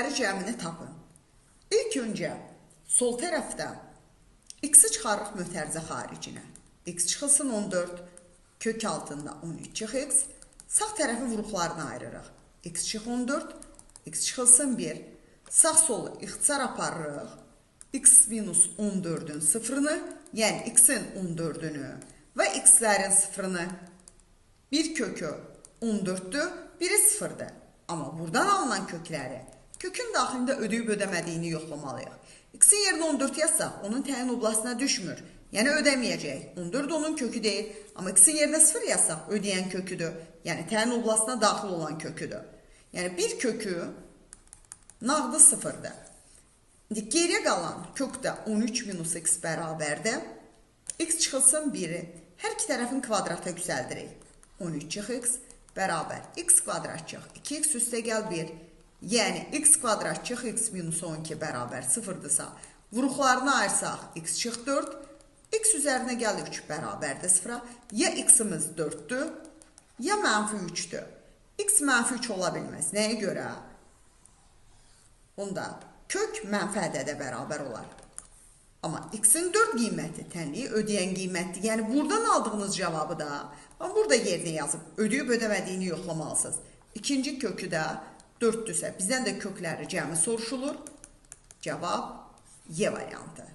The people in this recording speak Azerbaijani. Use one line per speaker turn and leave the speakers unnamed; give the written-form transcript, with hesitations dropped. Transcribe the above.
kökləri cəmini tapın. İlk öncə sol tərəfdə x-i çıxarıq mötərizə xaricinə. X çıxılsın 14, kök altında 13 çıx x. Sağ tərəfi vuruqlarına ayırırıq. X çıx 14, x çıxılsın 1. Sağ solu ixtisar aparırıq. X minus 14-ün sıfırını, yəni x-in 14-ünü və x-lərin sıfırını. Bir kökü 14-dür, biri sıfırdır. Amma buradan alınan kökləri kökün daxilində ödəyib ödəmədiyini yoxlamalıyıq. X-in yerinə 14 yazsaq, onun təyin oblasına düşmür. Yəni ödəməyəcək. 14 onun kökü deyil. Amma x-in yerinə 0 yazsaq, ödəyən köküdür. Yəni təyin oblasına daxil olan köküdür. Yəni bir kökü nağdı sıfırdır. İndi geriyə qalan kökdə 13 minus x bərabərdir. X çıxılsın 1-i. Hər iki tərəfin kvadratı yüksəldirik. 13 çıx x bərabər x kvadrat çıx 2x üstə gəl 1. Yəni x kvadrat çıx x minus 12 bərabər 0-dırsa, vuruqlarını ayırsaq x çıx 4, x üzərinə gəl 3 bərabərdir 0-a. Ya x-imiz 4-dür, ya mənfi 3-dür. X mənfi 3 ola bilməz. Nəyə görə? Onda kök mənfi ədədə bərabər olar. Amma x-in 4 qiyməti tənliyi ödəyən qiymətdir. Yəni buradan aldığınız cavabı da burada yerinə yazıb ödəyib ödəmədiyini yoxlamalısınız. İkinci kökü də 4-dürsə bizdən də kökləri cəmi soruşulur. Cavab Y variantı.